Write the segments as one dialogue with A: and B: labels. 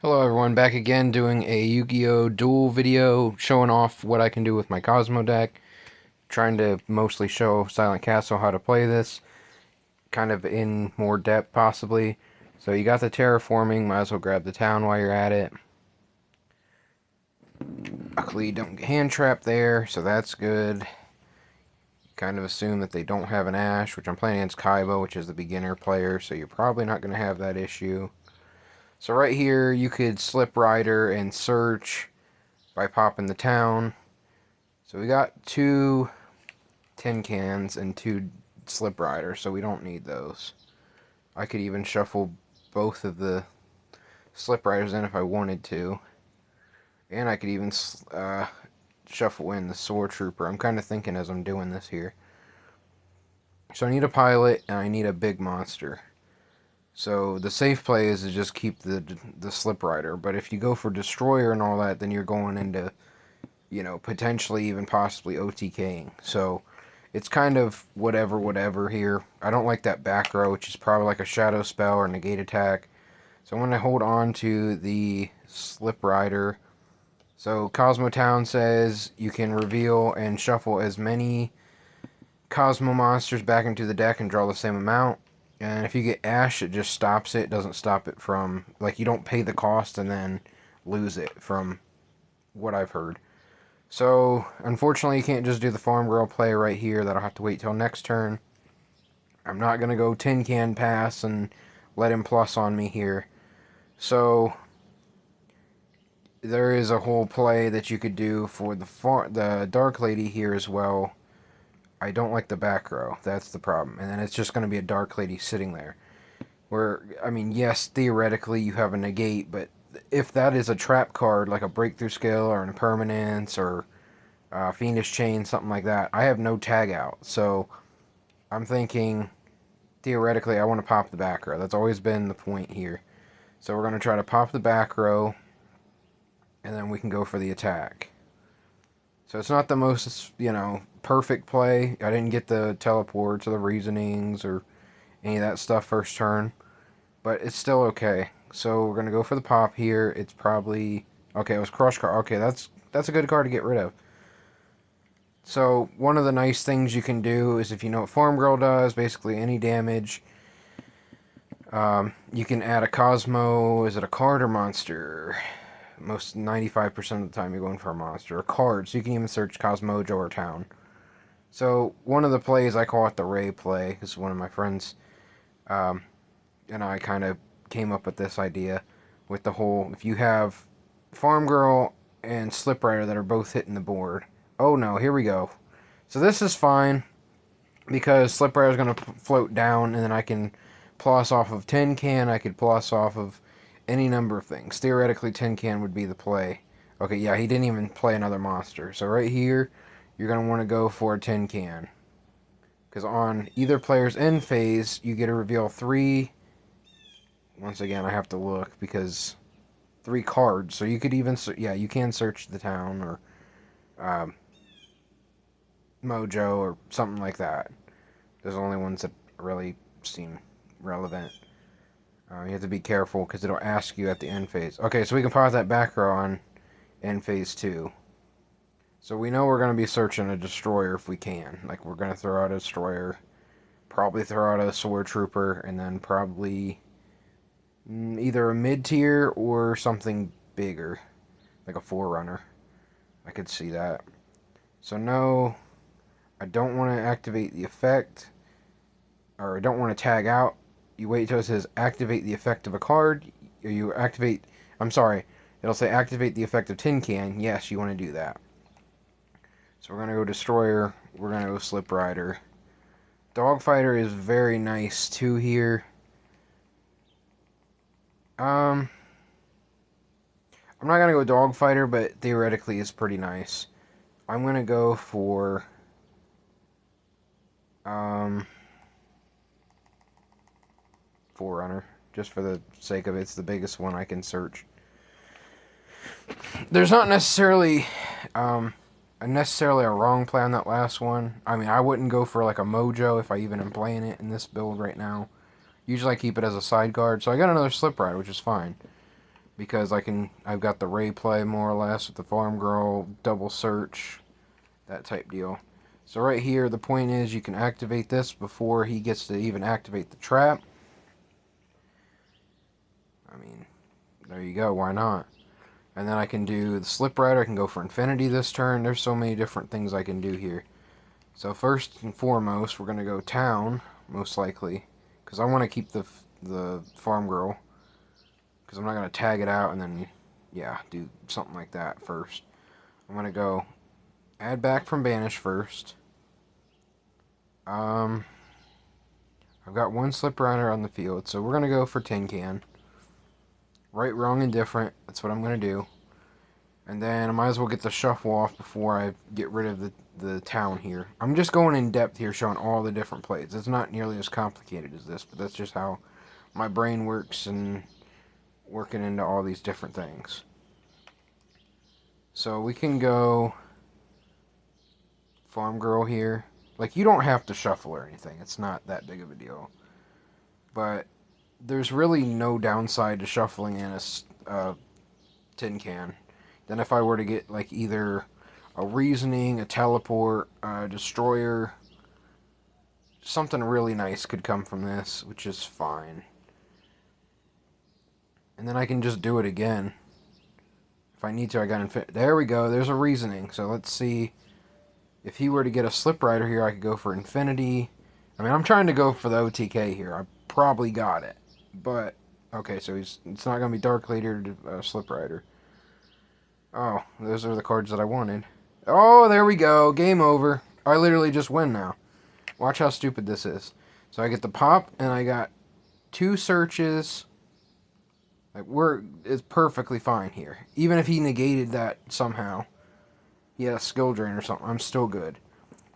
A: Hello everyone, back again doing a Yu-Gi-Oh! Duel video showing off what I can do with my Kozmo deck. Trying to mostly show Silent Castle how to play this, kind of in more depth possibly. So you got the terraforming, might as well grab the town while you're at it. Luckily you don't get hand trapped there, so that's good. Kind of assume that they don't have an Ash, which I'm playing against Kaiba, which is the beginner player, so you're probably not going to have that issue. So right here, you could Slip Rider and search by popping the town. So we got 2 tin cans and 2 Slip Riders, so we don't need those. I could even shuffle both of the Slip Riders in if I wanted to. And I could even shuffle in the Sword Trooper. I'm kind of thinking as I'm doing this here. So I need a pilot and I need a big monster. So the safe play is to just keep the Slip Rider, but if you go for Destroyer and all that, then you're going into, potentially even possibly OTKing. So it's kind of whatever here. I don't like that back row, which is probably like a Shadow Spell or Negate Attack. So I'm going to hold on to the Slip Rider. So Cosmo Town says you can reveal and shuffle as many Cosmo monsters back into the deck and draw the same amount. And if you get Ash, it just stops it. It doesn't stop it from, like, you don't pay the cost and then lose it, from what I've heard. So, unfortunately, you can't just do the Farmgirl play right here. That'll have to wait till next turn. I'm not going to go Tin Can pass and let him plus on me here. So, there is a whole play that you could do for the Dark Lady here as well. I don't like the back row. That's the problem. And then it's just going to be a Dark Lady sitting there. Where, I mean, yes, theoretically you have a negate, but if that is a trap card, like a Breakthrough Skill or an Impermanence or Fiendish Chain, something like that, I have no tag out. So I'm thinking, theoretically, I want to pop the back row. That's always been the point here. So we're going to try to pop the back row, and then we can go for the attack. So it's not the most, perfect play. I didn't get the teleports or the reasonings or any of that stuff first turn, but it's still okay. So we're going to go for the pop here. It's probably, okay, it was Crush card. Okay, that's a good card to get rid of. So one of the nice things you can do is, if you know what Farmgirl does, basically any damage, you can add a Kozmo. Is it a card or monster? Most 95% of the time you're going for a monster. A card, so you can even search Cosmojo or Town. So one of the plays, I call it the Ray play, because one of my friends and I kind of came up with this idea with the whole, if you have Farmgirl and Slip Rider that are both hitting the board. Oh no, here we go. So this is fine, because Slip Rider is going to float down, and then I can plus off of Tin Can, I could plus off of any number of things. Theoretically, Tin Can would be the play. Okay, yeah, he didn't even play another monster. So right here, you're going to want to go for a Tin Can. Because on either player's end phase, you get to reveal 3... Once again, I have to look, because 3 cards. So you could even... Yeah, you can search the town, or Mojo, or something like that. Those are the only ones that really seem relevant. You have to be careful, because it'll ask you at the end phase. Okay, so we can pause that back row on end phase 2. So we know we're going to be searching a Destroyer if we can. Like, we're going to throw out a Destroyer, probably throw out a Sword Trooper, and then probably either a mid-tier or something bigger, like a Forerunner. I could see that. So no, I don't want to activate the effect, or I don't want to tag out. You wait till it says activate the effect of a card, or you activate, I'm sorry, it'll say activate the effect of Tin Can. Yes, you want to do that. So we're going to go Destroyer, we're going to go Slip Rider. Dogfighter is very nice too here. I'm not going to go Dogfighter, but theoretically it's pretty nice. I'm going to go for Forerunner, just for the sake of it. It's the biggest one I can search. There's not necessarily a wrong play on that last one. I mean, I wouldn't go for like a Mojo if I even am playing it in this build right now. Usually I keep it as a side guard. So I got another Slip Rider, which is fine. because I've got the Ray play more or less with the Farmgirl, double search, that type deal. So right here, the point is you can activate this before he gets to even activate the trap. I mean, there you go, why not? And then I can do the Slip Rider, I can go for Infinity this turn. There's so many different things I can do here. So first and foremost, we're going to go Town, most likely, because I want to keep the Farmgirl, because I'm not going to tag it out and then, yeah, do something like that first. I'm going to go add back from Banish first. I've got one Slip Rider on the field, so we're going to go for Tin Can. Right, wrong, indifferent, that's what I'm going to do. And then I might as well get the shuffle off before I get rid of the town here. I'm just going in depth here, showing all the different plays. It's not nearly as complicated as this, but that's just how my brain works and working into all these different things. So we can go Farmgirl here. Like, you don't have to shuffle or anything. It's not that big of a deal. But there's really no downside to shuffling in a tin can. Then if I were to get, like, either a Reasoning, a Teleport, a Destroyer, something really nice could come from this, which is fine. And then I can just do it again. If I need to, I got Infinity. There we go, there's a Reasoning. So let's see. If he were to get a Slip Rider here, I could go for Infinity. I mean, I'm trying to go for the OTK here. I probably got it. But, okay, so it's not going to be Dark Leader to Slip Rider. Oh, those are the cards that I wanted. Oh, there we go. Game over. I literally just win now. Watch how stupid this is. So I get the pop, and I got 2 searches. Like, it's perfectly fine here. Even if he negated that somehow. He had a skill drain or something. I'm still good.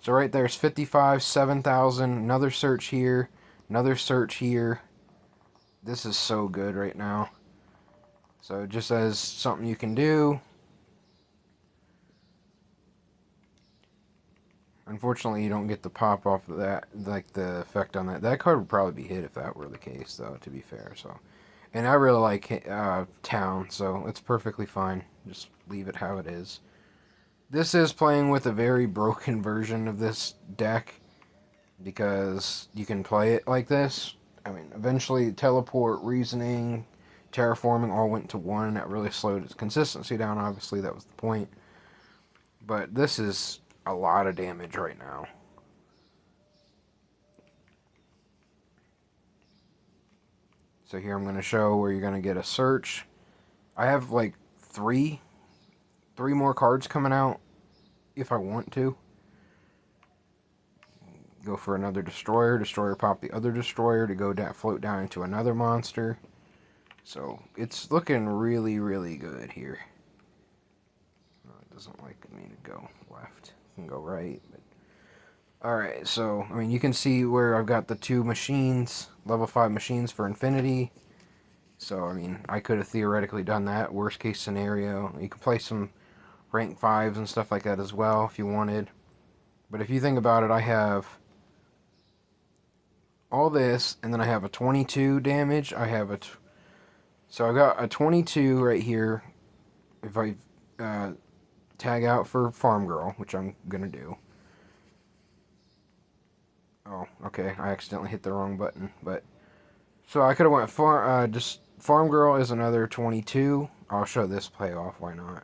A: So right there's 55, 7,000. Another search here. Another search here. This is so good right now. So just as something you can do. Unfortunately, you don't get the pop off of that, like the effect on that. That card would probably be hit if that were the case, though, to be fair. So, and I really like Town, so it's perfectly fine. Just leave it how it is. This is playing with a very broken version of this deck, because you can play it like this. I mean, eventually Teleport, Reasoning, Terraforming all went to 1. That really slowed its consistency down, obviously. That was the point. But this is a lot of damage right now. So here I'm going to show where you're going to get a search. I have like three more cards coming out if I want to. Go for another Destroyer. Destroyer pop the other Destroyer to go down, float down into another monster. So it's looking really, really good here. It doesn't like me to go left. It can go right. But alright, so, I mean, you can see where I've got the 2 machines, level 5 machines for Infinity. So, I mean, I could have theoretically done that, worst case scenario. You could play some rank 5s and stuff like that as well if you wanted. But if you think about it, I have all this, and then I have a 22 damage. I have so I've got a 22 right here. If I tag out for Farmgirl, which I'm gonna do. Oh, okay, I accidentally hit the wrong button, but so I could have went just Farmgirl is another 22. I'll show this play off, why not?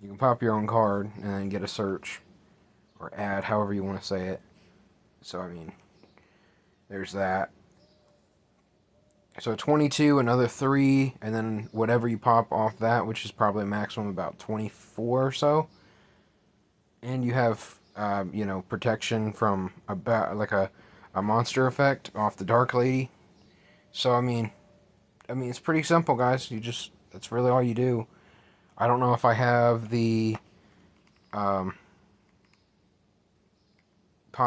A: You can pop your own card and then get a search or add, however you want to say it. So I mean, there's that. So 22, another 3, and then whatever you pop off that, which is probably a maximum about 24 or so. And you have, you know, protection from like a monster effect off the Dark Lady. So I mean, it's pretty simple, guys. That's really all you do. I don't know if I have the Pot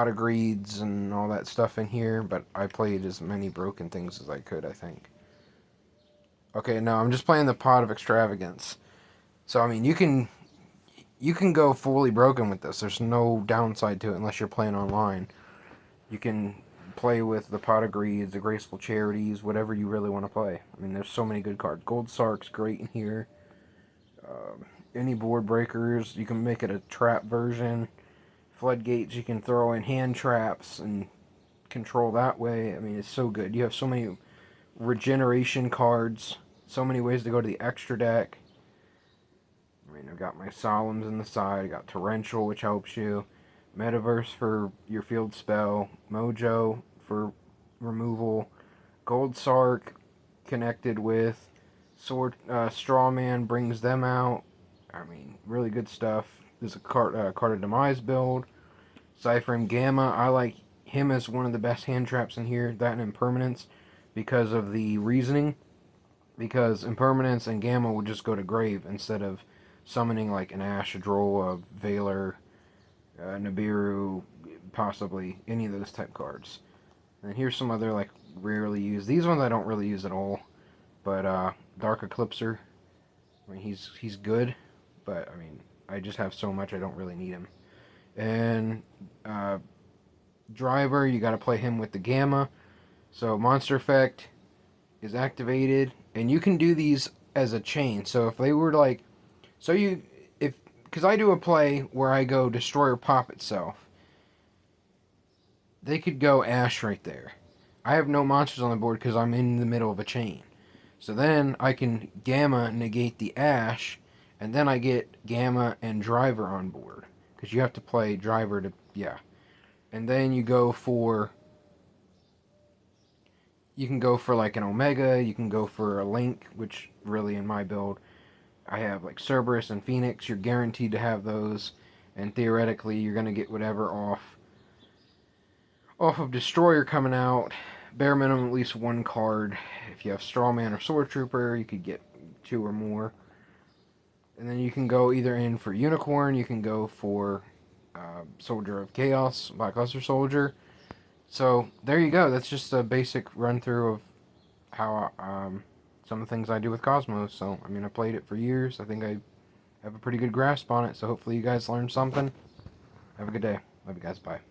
A: of Greeds and all that stuff in here, but I played as many broken things as I could, I think. Okay, no, I'm just playing the Pot of Extravagance. So, I mean, you can go fully broken with this. There's no downside to it unless you're playing online. You can play with the Pot of Greeds, the Graceful Charities, whatever you really want to play. I mean, there's so many good cards. Gold Sark's great in here. Any board breakers, you can make it a trap version. Floodgates, you can throw in hand traps and control that way. I mean, it's so good. You have so many regeneration cards, so many ways to go to the extra deck. I mean, I've got my Solemns in the side, I got Torrential, which helps you, Metaverse for your field spell, Mojo for removal, Gold Sark connected with Strawman brings them out. I mean, really good stuff. There's a card of Demise build. Cypherm Gamma, I like him as one of the best hand traps in here, that and Impermanence, because of the reasoning. Because Impermanence and Gamma would just go to grave instead of summoning like an Ash, a Droll, a Veiler, Nibiru, possibly any of those type cards. And here's some other like rarely used. These ones I don't really use at all. But Dark Eclipser, I mean he's good, but I mean I just have so much I don't really need him. And Driver, you got to play him with the Gamma. So Monster Effect is activated, and you can do these as a chain. So if they were like, because I do a play where I go Destroyer Pop itself, they could go Ash right there. I have no monsters on the board because I'm in the middle of a chain. So then I can Gamma negate the Ash, and then I get Gamma and Driver on board. Because you have to play Driver to, yeah. And then you can go for like an Omega, you can go for a Link, which really in my build, I have like Cerberus and Phoenix, you're guaranteed to have those, and theoretically you're going to get whatever off of Destroyer coming out, bare minimum at least one card. If you have Strawman or Sword Trooper, you could get 2 or more. And then you can go either in for Unicorn, you can go for Soldier of Chaos, Blackluster Soldier. So there you go. That's just a basic run through of how some of the things I do with Kozmo. So I mean, I played it for years. I think I have a pretty good grasp on it. So hopefully you guys learned something. Have a good day. Love you guys. Bye.